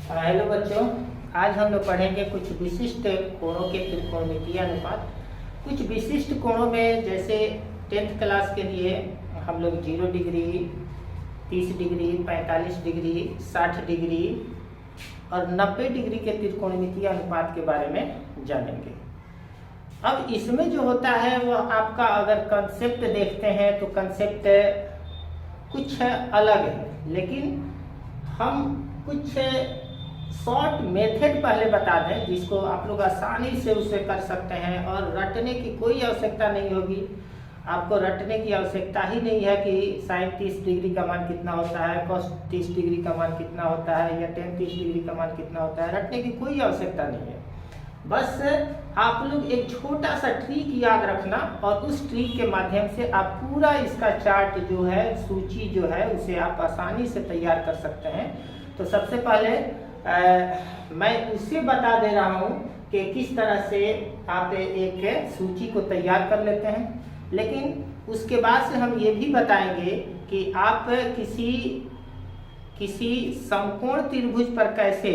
Hello बच्चों, आज हम लोग पढ़ेंगे कुछ विशिष्ट कोणों के त्रिकोणमितीय अनुपात। कुछ विशिष्ट कोणों में जैसे 10th क्लास के लिए हम लोग 0 डिग्री, 30 डिग्री, 45 डिग्री, 60 डिग्री और 90 डिग्री के त्रिकोणमितीय अनुपात के बारे में जानेंगे। अब इसमें जो होता है वो आपका अगर कंसेप्ट देखते हैं तो कंसेप्ट कुछ अलग है, लेकिन हम कुछ शॉर्ट मेथड पहले बता दें जिसको आप लोग आसानी से उसे कर सकते हैं और रटने की कोई आवश्यकता नहीं होगी। आपको रटने की आवश्यकता ही नहीं है कि साइन 30 डिग्री का मान कितना होता है, कॉस 30 डिग्री का मान कितना होता है या टेन 30 डिग्री का मान कितना होता है। रटने की कोई आवश्यकता नहीं है। बस आप लोग एक छोटा सा ट्रिक याद रखना और उस ट्रिक के माध्यम से आप पूरा इसका चार्ट जो है, सूची जो है, उसे आप आसानी से तैयार कर सकते हैं। तो सबसे पहले मैं उसे बता दे रहा हूँ कि किस तरह से आप एक सूची को तैयार कर लेते हैं, लेकिन उसके बाद से हम ये भी बताएंगे कि आप किसी समकोण त्रिभुज पर कैसे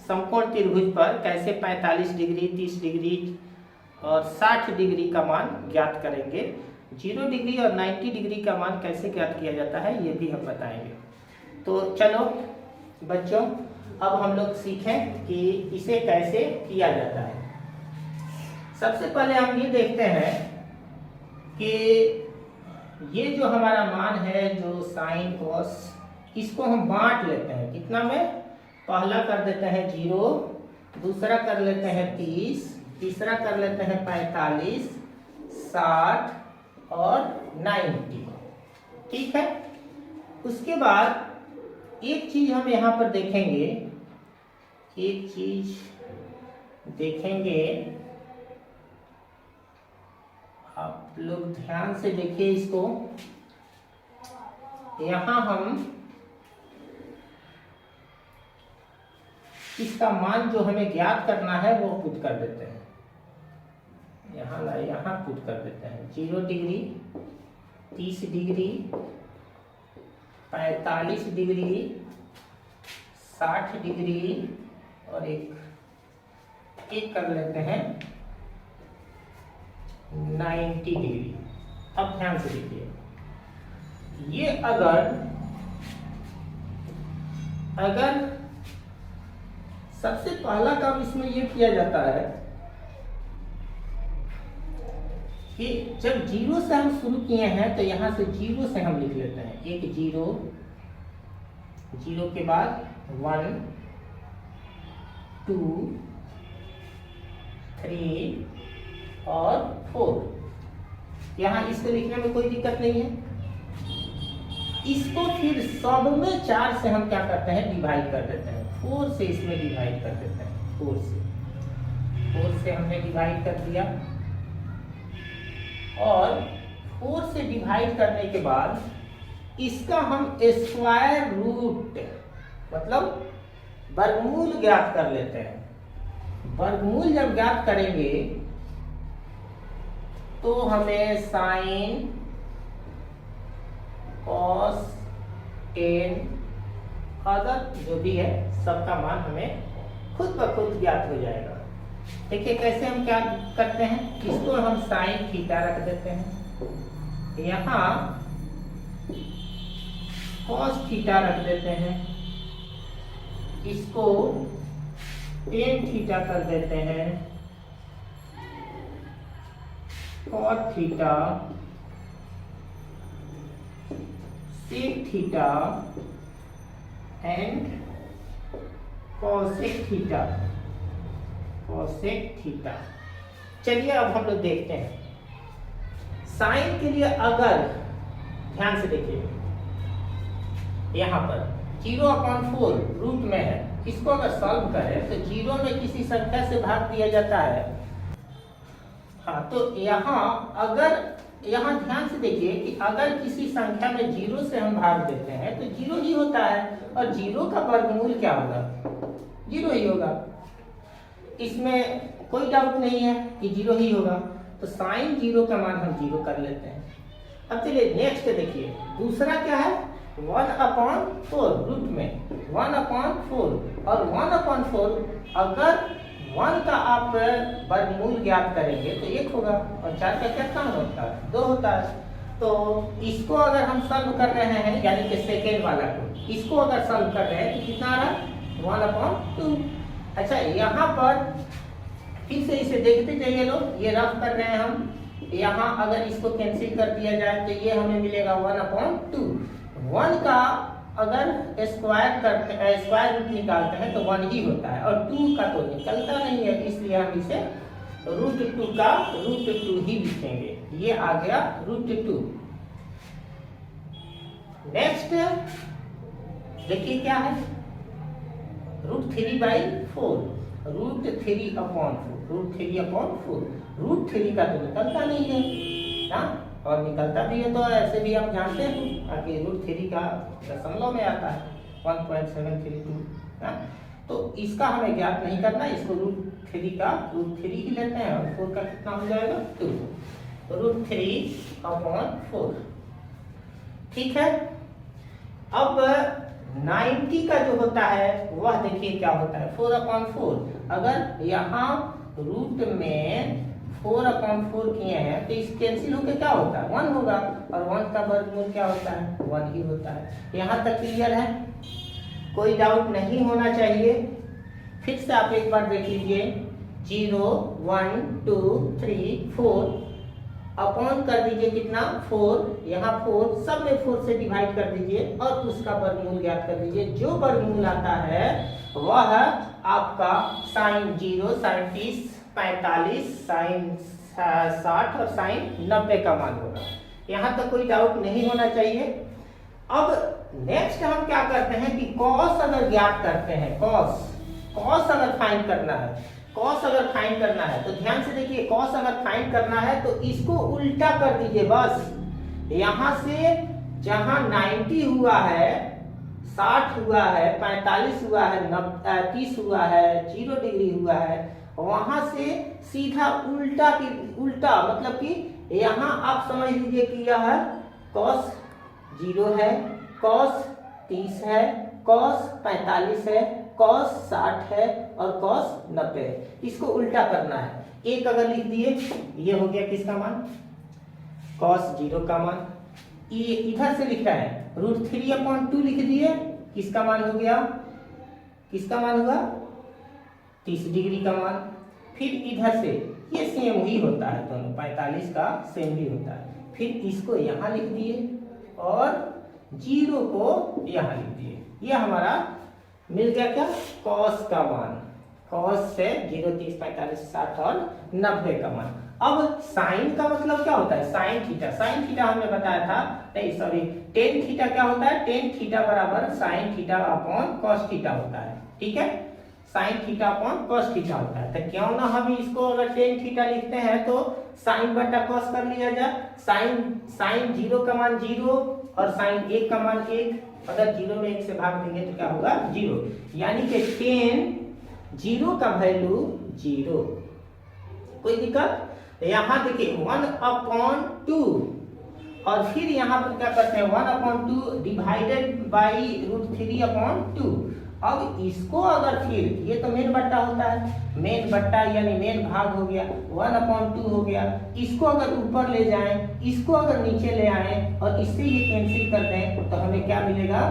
समकोण त्रिभुज पर कैसे 45 डिग्री, 30 डिग्री और 60 डिग्री का मान ज्ञात करेंगे। 0 डिग्री और 90 डिग्री का मान कैसे ज्ञात किया जाता है ये भी हम बताएंगे। तो चलो बच्चों, अब हम लोग सीखें कि इसे कैसे किया जाता है। सबसे पहले हम ये देखते हैं कि ये जो हमारा मान है, जो साइन कॉस, इसको हम बांट लेते हैं। कितना में? पहला कर देते हैं 0, दूसरा कर लेते हैं 30, तीसरा कर लेते हैं 45, 60 और 90। ठीक है। उसके बाद एक चीज हम यहाँ पर देखेंगे, आप लोग ध्यान से देखिए इसको। यहाँ हम इसका मान जो हमें ज्ञात करना है वो पुट कर देते हैं। यहाँ पुट कर देते हैं 0 डिग्री, 30 डिग्री, 45 डिग्री, 60 डिग्री और एक कर लेते हैं 90 डिग्री। अब ध्यान से देखिए, ये अगर सबसे पहला काम इसमें ये किया जाता है कि जब 0 से हम शुरू किए हैं तो यहां से 0 से हम लिख लेते हैं। एक 0 के बाद 1, 2, 3 और 4। यहाँ इसको लिखने में कोई दिक्कत नहीं है। इसको फिर सब में 4 से हम क्या करते हैं, डिवाइड कर देते हैं। 4 से इसमें डिवाइड कर देते हैं। 4 से हमने डिवाइड कर दिया और 4 से डिवाइड करने के बाद इसका हम स्क्वायर रूट मतलब वर्गमूल ज्ञात कर लेते हैं। वर्गमूल जब ज्ञात करेंगे तो हमें साइन, कॉस, टेन, अदर जो भी है सबका मान हमें खुद ब खुद ज्ञात हो जाएगा। देखिए कैसे हम क्या करते हैं। इसको हम साइन थीटा रख देते हैं, यहाँ कॉस थीटा रख देते हैं, इसको टेन थीटा कर देते हैं, cot theta, sec theta and cosec theta. चलिए अब हम लोग देखते हैं साइन के लिए। अगर ध्यान से देखिए, यहाँ पर 0/4 रूट में है, इसको अगर सॉल्व करें तो 0 में किसी संख्या से भाग दिया जाता है। हाँ, तो यहाँ ध्यान से देखिए कि अगर किसी संख्या में 0 से हम भाग देते हैं तो 0 ही होता है और 0 का वर्गमूल क्या होगा, 0 ही होगा। इसमें कोई डाउट नहीं है कि 0 ही होगा। तो साइन 0 का मान हम 0 कर लेते हैं। अब चलिए नेक्स्ट देखिए, दूसरा क्या है, 1/4 रूट में 1/4 और 1/4 अगर 1 का आप वर्गमूल ज्ञात करेंगे तो 1 होगा और 4 का क्या काम होता है 2 होता है। तो इसको अगर हम सॉल्व कर रहे हैं यानी कि सेकेंड वाला को इसको अगर सॉल्व कर रहे हैं तो कितना आ रहा 1/2। अच्छा यहाँ पर फिर से इसे देखते जाइए लोग, ये रफ कर रहे हैं हम। यहाँ अगर इसको कैंसिल कर दिया जाए तो ये हमें मिलेगा 1/2। 1 का अगर स्क्वायर करते हैं स्क्वायर रूट निकालते हैं तो 1 ही होता है और 2 का तो निकलता नहीं है, इसलिए हम इसे √2 का √2 ही लिखेंगे। ये आ गया √2। नेक्स्ट देखिए क्या है √3/4 √3/4 √3 का तो निकलता नहीं है ना, और निकलता भी है तो ऐसे भी आप जानते हैं कि √3 का दशमलव में आता है 1.732 ना। तो इसका हमें ज्ञात नहीं करना, इसको √3 का √3 ही लेते हैं और 4 का कितना हो जाएगा 2 √3/4। ठीक है। अब 90 का जो होता है वह देखिए क्या होता है 4/4। अगर यहाँ रूट में 4/4 किए हैं तो इस कैंसिल होकर क्या होता है 1 होगा और 1 का वर्गमूल क्या होता है 1 ही होता है। यहाँ तक क्लियर है, कोई डाउट नहीं होना चाहिए। फिर से आप एक बार देख लीजिए 0 1 2 3 4 अपॉन कर दीजिए कितना 4, यहाँ 4 सब में 4 से डिवाइड कर दीजिए और उसका वर्गमूल ज्ञात कर दीजिए। जो वर्गमूल आता है वह आपका sin 0 sin 30 45 sin 60 और sin 90 का मान होगा। यहाँ तक कोई डाउट नहीं होना चाहिए। अब नेक्स्ट हम क्या करते हैं कि कॉस अगर ज्ञात करते हैं, कॉस अगर फाइंड करना है, कॉस अगर फाइंड करना है तो ध्यान से देखिए, कॉस अगर फाइंड करना है तो इसको उल्टा कर दीजिए। बस यहाँ से जहां 90 हुआ है 60 हुआ है 45 हुआ है 30 हुआ है 0 डिग्री हुआ है, वहां से सीधा उल्टा मतलब कि यहाँ आप समझ लीजिए कि यह कॉस 0 है, कॉस 30 है, कॉस 45 है, कॉस 60 है और कॉस 90 है। इसको उल्टा करना है। एक अगर लिख दिए ये हो गया किसका मान कॉस 0 का मान। ये इधर से लिख रहा है √3/2 लिख दिए, किसका मान हो गया, किसका मान हुआ 30 डिग्री का मान। फिर इधर से ये सेम ही होता है, दोनों 45 का सेम ही होता है। फिर इसको यहाँ लिख दिए और 0 को यहाँ लिख दिए। ये हमारा मिल गया क्या कॉस का मान, कॉस से 0 30 45 60 और 90 का मान। अब साइन का मतलब क्या होता है साइन थीटा हमने बताया था, नहीं सॉरी टेन थीटा क्या होता है, टेन थीटा बराबर sine theta upon cos theta होता है। ठीक है, sine theta upon cos theta होता है। तो क्यों ना हम इसको अगर टेन थीटा लिखते हैं तो साइन बटा कॉस कर लिया जाए। साइन 0 का मान 0 और साइन 1 का मान 1, अगर 0 में 1 से भाग देंगे तो क्या होगा 0, यानी कि टेन 0 का वैल्यू 0। कोई दिक्कत? यहाँ देखिए 1/2 और फिर यहाँ पर क्या करते हैं 1/2 डिवाइडेड बाई √3/2। अब इसको अगर फिर ये तो मेन बट्टा होता है, मेन बट्टा यानी मेन भाग हो गया 1/2 हो गया। इसको अगर ऊपर ले जाएं, इसको अगर नीचे ले आएं और इससे ये कैंसिल कर दें तो हमें क्या मिलेगा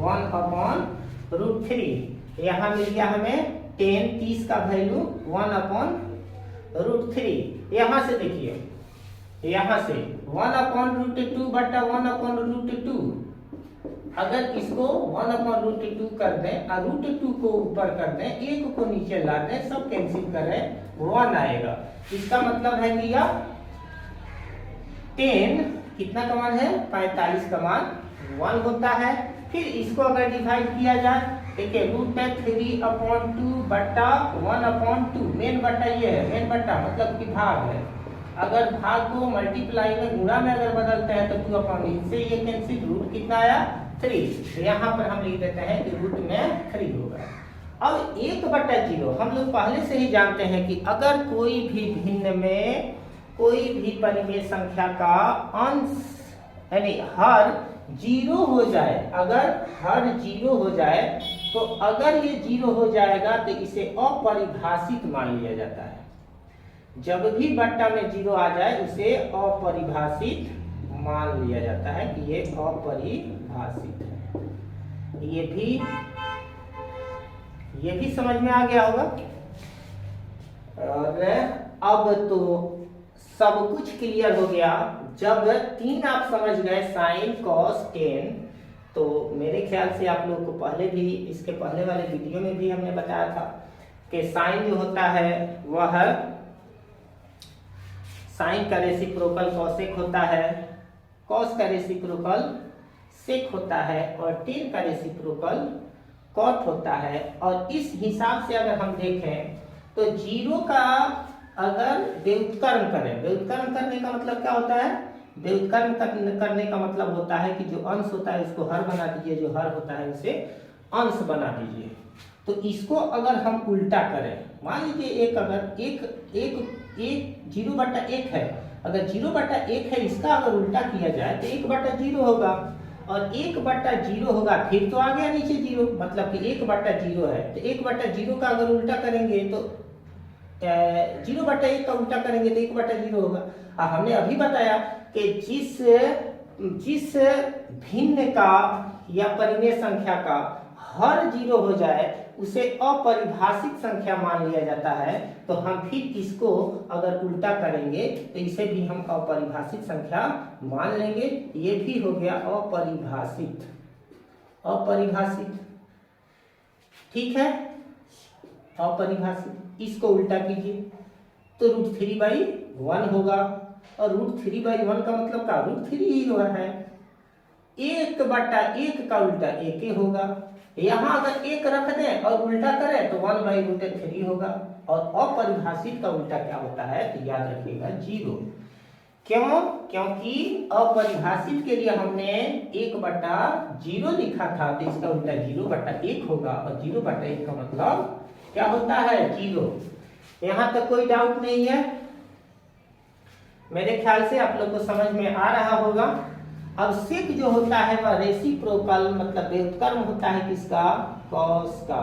1/√3। यहाँ मिल गया हमें 30 का वैल्यू 1/√3। यहाँ से देखिए, यहाँ से 1/√2 बटा 1/√2, अगर इसको 1/√2 कर दें और √2 को ऊपर कर दें, 1 को नीचे ला दें, सब कैंसिल करें 1 आएगा। इसका मतलब है कि यह 10 कितना का मान है 45 का मान 1 होता है। फिर इसको अगर डिवाइड किया जाए, देखिए √3/2 बटा 1/2, मेन बट्टा ये है, मेन बट्टा मतलब कि भाग है। अगर भाग को मल्टीप्लाई में गुणा में अगर बदलते हैं तो 2/, इससे ये कैंसिल, रूट कितना आया 3। यहाँ पर हम लिख देते हैं कि रूट में 3 होगा। अब 1/0 हम लोग पहले से ही जानते हैं कि अगर कोई भी भिन्न में कोई भी परिमेय संख्या का अंश यानी हर जीरो हो जाए, अगर हर जीरो हो जाए, तो अगर ये जीरो हो जाएगा तो इसे अपरिभाषित मान लिया जाता है। जब भी बट्टा में जीरो आ जाए उसे अपरिभाषित मान लिया जाता है कि ये अपरिभाषित है। ये भी समझ में आ गया होगा। और अब तो सब कुछ क्लियर हो गया। जब 3 आप समझ गए, साइन कॉस टेन, तो मेरे ख्याल से आप लोग को पहले भी, इसके पहले वाले वीडियो में भी हमने बताया था कि साइन जो होता है वह साइन का रेसिप्रोकल कॉसेक होता है, कॉस का रेसिप्रोकल सेक होता है और टेन का रेसिप्रोकल कॉट होता है। और इस हिसाब से अगर हम देखें तो जीरो का अगर व्युत्क्रम करें, व्युत्क्रम करने का मतलब क्या होता है? व्युत्क्रम करने का मतलब होता है कि जो अंश होता है उसको हर बना दीजिए, जो हर होता है उसे अंश बना दीजिए। तो इसको अगर हम उल्टा करें, मान लीजिए एक अगर एक 0/1 है, अगर 0/1 है, इसका अगर उल्टा किया जाए तो 1/0 होगा, और 1/0 होगा, फिर तो आ गया नीचे 0, मतलब कि 1/0 है। तो 1/0 का अगर उल्टा करेंगे तो 0/1 का उल्टा करेंगे तो 1/0 होगा। हमने अभी बताया कि जिस भिन्न का या परिमेय संख्या का हर जीरो हो जाए उसे अपरिभाषित संख्या मान लिया जाता है। तो हम फिर इसको अगर उल्टा करेंगे तो इसे भी हम अपरिभाषित संख्या मान लेंगे। ये भी हो गया अपरिभाषित, अपरिभाषित, ठीक है, अपरिभाषित। इसको उल्टा कीजिए तो √3/1 होगा, और √3/1 का मतलब का √3 ही हुआ है। 1/1 का उल्टा 1 ही होगा। यहाँ अगर 1 रख दें और उल्टा करें तो 1/√3 होगा। और अपरिभाषित का उल्टा क्या होता है तो याद रखिएगा 0। क्यों? क्योंकि अपरिभाषित के लिए हमने 1/0 लिखा था, तो इसका उल्टा 0/1 होगा, और 0/1 का मतलब क्या होता है 0। यहाँ तक कोई डाउट नहीं है? मेरे ख्याल से आप लोग को समझ में आ रहा होगा। अब सेक जो होता है वह रेसिप्रोकल मतलब व्युत्क्रम होता है किसका? कॉस का।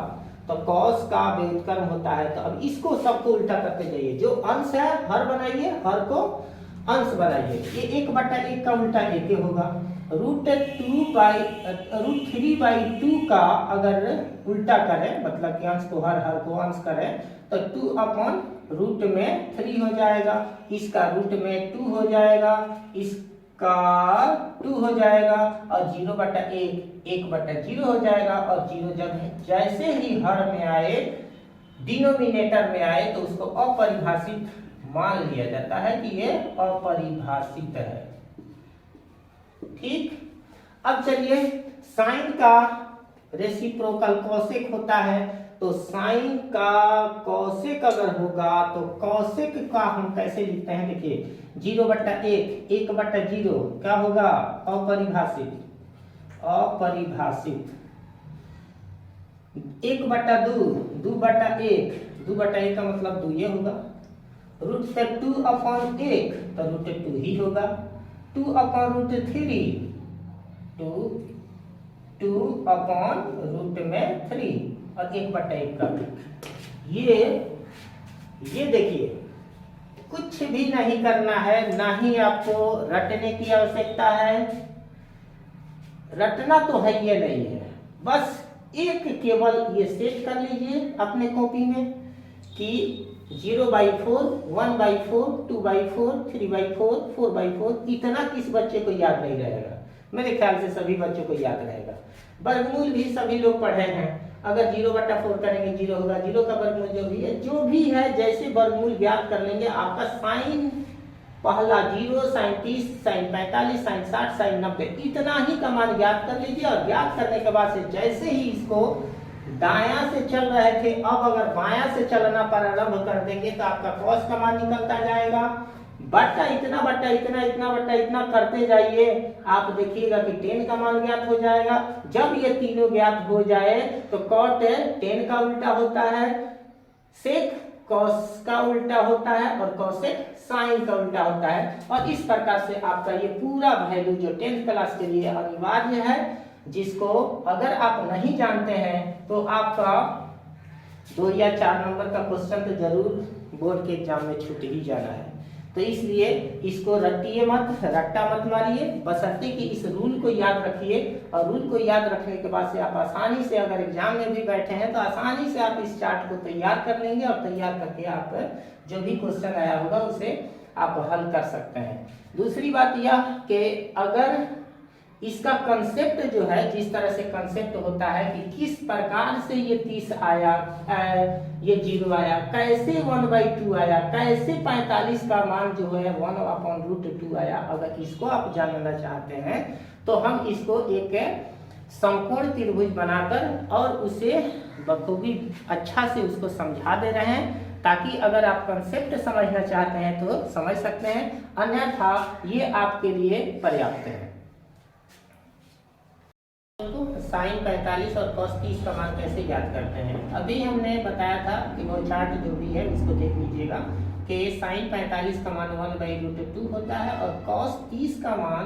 तो कॉस का व्युत्क्रम होता है। तो अब इसको सबको उल्टा करते जाइए, जो अंश है हर बनाइए, हर को अंश बनाइए। ये 1/1 का उल्टा 1 होगा। √3/2 का अगर उल्टा करें, मतलब कि अंश को हर को अंश करें, तो 2/√3 हो जाएगा, इसका रूट में 2 हो जाएगा, इसका 2 हो जाएगा, और 0/1 1/0 हो जाएगा। और 0 जब जैसे ही हर में आए, डिनोमिनेटर में आए, तो उसको अपरिभाषित मान लिया जाता है कि ये अपरिभाषित है। ठीक। अब चलिए, साइन का रेसिप्रोकल कॉसेक होता है, तो साइन का कॉसेक अगर होगा तो कॉसेक का हम कैसे लिखते हैं? देखिए 0/1 1/0 क्या होगा? अपरिभाषित, अपरिभाषित। 1/2 2/1 2/1 का मतलब 2 ये होगा। √2/1 तो √2 ही होगा। 2/√3 2/√3 और 1/1 का। ये देखिए, कुछ भी नहीं करना है, ना ही आपको रटने की आवश्यकता है। रटना तो है ये नहीं है, बस एक केवल ये सेट कर लीजिए अपने कॉपी में कि 0/4 1/4 2/4 3/4 4/4। इतना किस बच्चे को याद नहीं रहेगा? मेरे ख्याल से सभी बच्चों को याद रहेगा। वर्गमूल भी सभी लोग पढ़े हैं। अगर 0/4 करेंगे 0 होगा, 0 का वर्गमूल जो भी है जैसे वर्गमूल ज्ञात कर लेंगे। आपका साइन पहला 0, साइन 30, साइन 45, साइन 60, साइन 90, इतना ही का मान ज्ञात कर लीजिए। और ज्ञात करने के बाद से जैसे ही इसको दायां से चल रहे थे, अब अगर बायां से चलना प्रारंभ कर देंगे तो आपका कॉस का मान निकलता जाएगा। बट्टा इतना, बट्टा इतना, इतना बट्टा इतना करते जाइए, आप देखिएगा कि 10 का मान ज्ञात हो जाएगा। जब ये तीनों ज्ञात हो जाए तो कॉट 10 का उल्टा होता है सेक, कॉस का उल्टा होता है और कॉसेक साइन का उल्टा होता है। और इस प्रकार से आपका ये पूरा वैल्यू जो 10th क्लास के लिए अनिवार्य है, जिसको अगर आप नहीं जानते हैं तो आपका 2 या 4 नंबर का क्वेश्चन तो जरूर बोर्ड के एग्जाम में छूट ही जाना है। तो इसलिए इसको रट्टिए मत, रट्टा मत मारिए, बशर्ते कि इस रूल को याद रखिए। और रूल को याद रखने के बाद से आप आसानी से अगर एग्जाम में भी बैठे हैं तो आसानी से आप इस चार्ट को तैयार कर लेंगे और तैयार करके आप जो भी क्वेश्चन आया होगा उसे आप हल कर सकते हैं। दूसरी बात यह कि अगर इसका कंसेप्ट जो है, जिस तरह से कंसेप्ट होता है कि किस प्रकार से ये 30 आया, ये 0 आया, कैसे 1/2 आया, कैसे 45 का मान जो है 1/√2 आया, अगर इसको आप जानना चाहते हैं तो हम इसको एक समकोण त्रिभुज बनाकर और उसे बखूबी अच्छा से उसको समझा दे रहे हैं, ताकि अगर आप कंसेप्ट समझना चाहते हैं तो समझ सकते हैं, अन्यथा ये आपके लिए पर्याप्त है। साइन 45 और कॉस 30 का मान कैसे याद करते हैं, अभी हमने बताया था कि वो चार्ट जो भी है उसको देख लीजिएगा कि साइन 45 का मान 1/√2 होता है और कॉस 30 का मान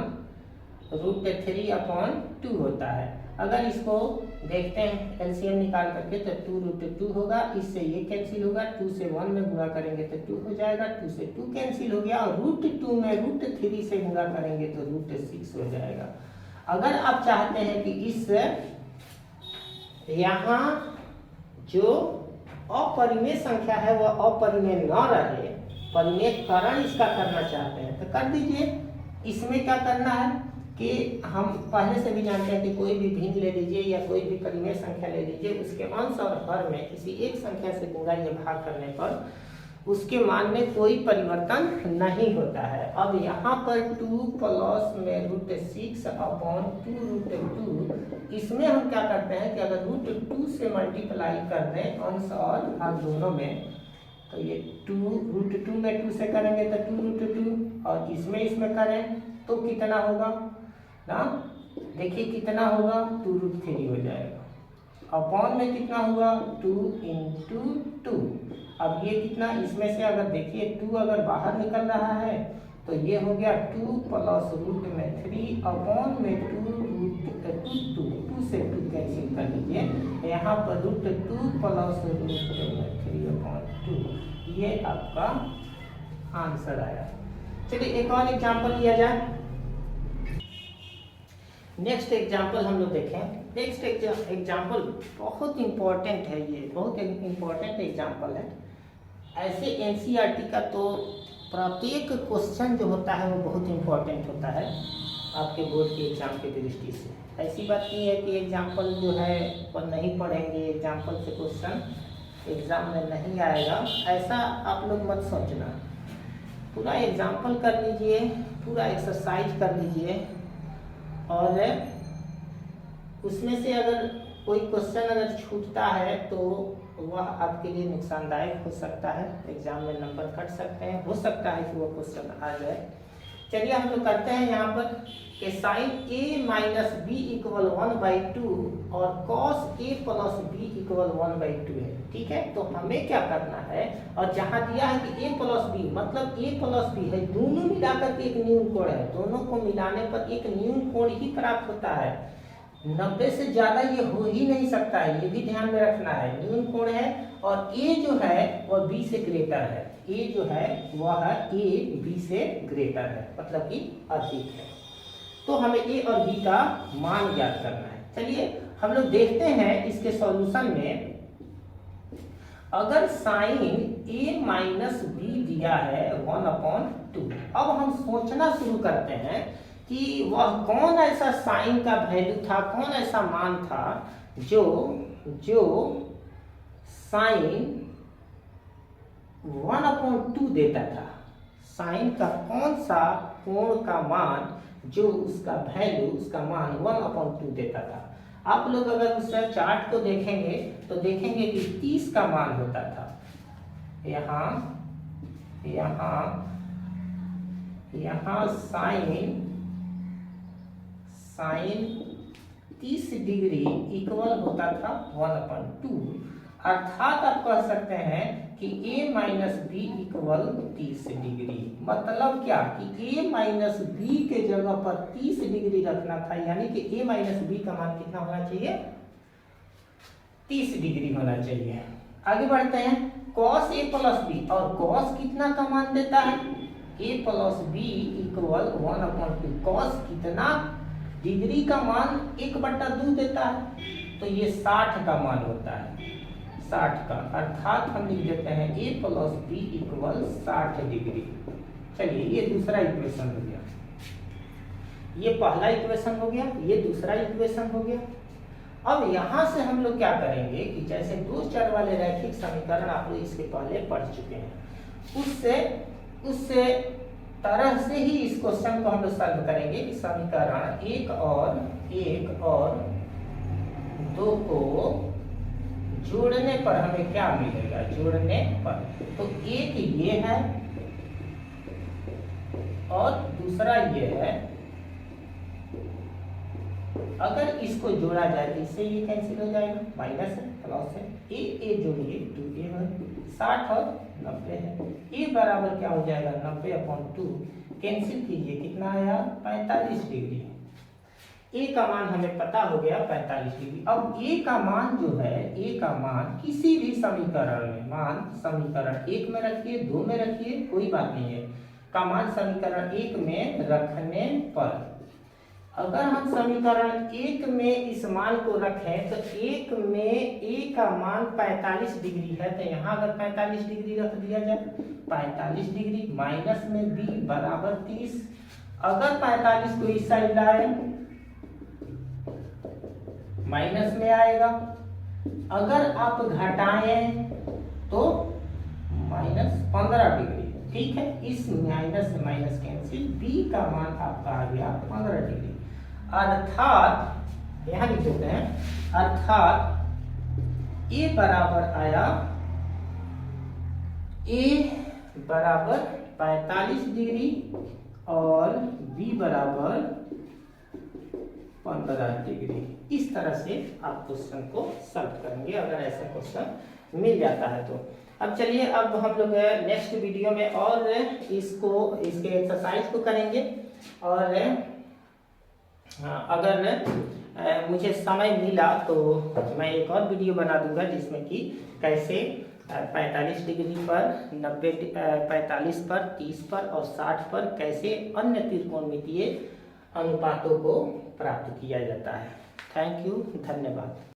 √3/2 होता है। अगर इसको देखते हैं एलसीएम निकाल करके तो 2√2 होगा, इससे ये कैंसिल होगा, 2 से 1 में गुणा करेंगे तो 2 हो जाएगा, 2 से 2 कैंसिल हो गया और √2 में √3 से गुणा करेंगे तो √6 हो जाएगा। अगर आप चाहते हैं कि इस यहाँ जो अपरिमेय संख्या है वह अपरिमेय न रहे, परिमेयकरण इसका करना चाहते हैं तो कर दीजिए। इसमें क्या करना है कि हम पहले से भी जानते हैं कि कोई भी भिन्न ले लीजिए या कोई भी परिमेय संख्या ले लीजिए, उसके अंश और हर में किसी एक संख्या से गुणा या भाग करने पर उसके मान में कोई परिवर्तन नहीं होता है। अब यहाँ पर 2 प्लस में √6/2√2, इसमें हम क्या करते हैं कि अगर √2 से मल्टीप्लाई कर दें अंश और भाग दोनों में, तो ये 2 √2 में 2 से करेंगे तो 2√2 और इसमें करें तो कितना होगा ना, देखिए कितना होगा 2√3 हो जाएगा। अपॉन में कितना हुआ 2 × 2। अब ये कितना, इसमें से अगर देखिए 2 अगर बाहर निकल रहा है तो ये हो गया 2 प्लस √3 अपॉन में 2 से 2 कैंसिल कर लीजिए, यहाँ पर √2 प्लस √3/2, ये आपका आंसर आया। चलिए एक और एग्जाम्पल लिया जाए। नेक्स्ट एग्जाम्पल हम लोग देखें। नेक्स्ट एग्जाम्पल बहुत इम्पोर्टेंट है, ये बहुत इम्पोर्टेंट एग्जाम्पल है। ऐसे एनसीईआरटी का तो प्रत्येक क्वेश्चन जो होता है वो बहुत इम्पोर्टेंट होता है आपके बोर्ड के एग्जाम की दृष्टि से। ऐसी बात नहीं है कि एग्जाम्पल जो है वो नहीं पढ़ेंगे, एग्जाम्पल से क्वेश्चन एग्जाम में नहीं आएगा, ऐसा आप लोग मत सोचना। पूरा एग्जाम्पल कर लीजिए, पूरा एक्सरसाइज कर लीजिए और उसमें से अगर कोई क्वेश्चन अगर छूटता है तो वह आपके लिए नुकसानदायक हो सकता है, एग्जाम में नंबर कट सकते हैं, हो सकता है कि वो क्वेश्चन आ जाए। चलिए हम लोग करते हैं यहाँ पर कि sine a minus B equal 1/2 और cos a plus B equal 1/2 है, ठीक है। तो हमें क्या करना है, और जहाँ दिया है कि a प्लस बी मतलब a प्लस बी है, दोनों मिलाकर के एक न्यून कोण है, दोनों को मिलाने पर एक न्यून कोण ही प्राप्त होता है। 90 से ज्यादा ये हो ही नहीं सकता है, ये भी ध्यान में रखना है। न्यून कोण है और a जो है वह b से ग्रेटर है, a जो है वह a b से ग्रेटर है, मतलब कि अधिक है। तो हमें a और b का मान ज्ञात करना है। चलिए हम लोग देखते हैं इसके सॉल्यूशन में। अगर साइन a माइनस बी दिया है 1/2, अब हम सोचना शुरू करते हैं कि वह कौन ऐसा साइन का वैल्यू था, कौन ऐसा मान था जो साइन 1/2 देता था। साइन का कौन सा कोण का मान जो उसका वैल्यू, उसका मान 1/2 देता था। आप लोग अगर उस चार्ट को देखेंगे तो देखेंगे कि 30 का मान होता था। यहाँ साइन 30 डिग्री इक्वल होता था 1/2 अर्थात आप कह सकते हैं कि a minus B equal 30 degree. मतलब क्या कि a माइनस बी के जगह पर 30 डिग्री रखना था, यानी कि a माइनस बी का मान कितना होना चाहिए, 30 डिग्री होना चाहिए। आगे बढ़ते हैं, cos a प्लस बी, और cos कितना का मान देता है, a plus B equal 1/2। cos कितना डिग्री का मान 1/2 देता है, तो ये 60 का मान होता है, 60 का। अर्थात हम लिख देते हैं a plus B equal 60 degree. चलिए ये दूसरा इक्वेशन हो गया, ये पहला इक्वेशन हो गया, ये दूसरा इक्वेशन हो गया। अब यहां से हम लोग क्या करेंगे कि जैसे दो चर वाले रैखिक समीकरण आप लोग इसके पहले पढ़ चुके हैं, उससे तरह से ही इस क्वेश्चन को हम लोग सॉल्व करेंगे कि समीकरण एक और दो को जोड़ने पर हमें क्या मिलेगा, जोड़ने पर। तो एक ये है और दूसरा ये है, अगर इसको जोड़ा जाए तो इससे ये कैंसिल हो जाएगा, माइनस है प्लस है, ए जोड़िए 2a है, 60 और 90 है, ए बराबर क्या हो जाएगा 90/2, कैंसिल कीजिए कितना आया 45 डिग्री। ए का मान हमें पता हो गया 45 डिग्री। अब ए का मान जो है, ए का मान किसी भी समीकरण में, मान समीकरण 1 में रखिए, 2 में रखिए, कोई बात नहीं है, का मान समीकरण 1 में रखने पर, अगर हम समीकरण 1 में इस मान को रखें तो 1 में a का मान 45 डिग्री है, तो यहाँ अगर 45 डिग्री रख दिया जाए, 45 डिग्री माइनस में b बराबर 30। अगर 45 को इस साइड लाए माइनस में आएगा, अगर आप घटाएं तो माइनस 15 डिग्री। ठीक है, इस माइनस से माइनस कैंसिल, b का मान आपका आ गया 15 डिग्री। अर्थात यहां लिख देते हैं, अर्थात a बराबर आया, a बराबर 45 डिग्री और b बराबर 15 डिग्री। इस तरह से आप क्वेश्चन को सॉल्व करेंगे अगर ऐसा क्वेश्चन मिल जाता है तो। अब चलिए, अब हम लोग नेक्स्ट वीडियो में और इसके एक्सरसाइज को करेंगे, और अगर मुझे समय मिला तो मैं एक और वीडियो बना दूंगा जिसमें कि कैसे 45 डिग्री पर, 45 पर, 30 पर और 60 पर कैसे अन्य त्रिकोणमितीय अनुपातों को प्राप्त किया जाता है। थैंक यू, धन्यवाद।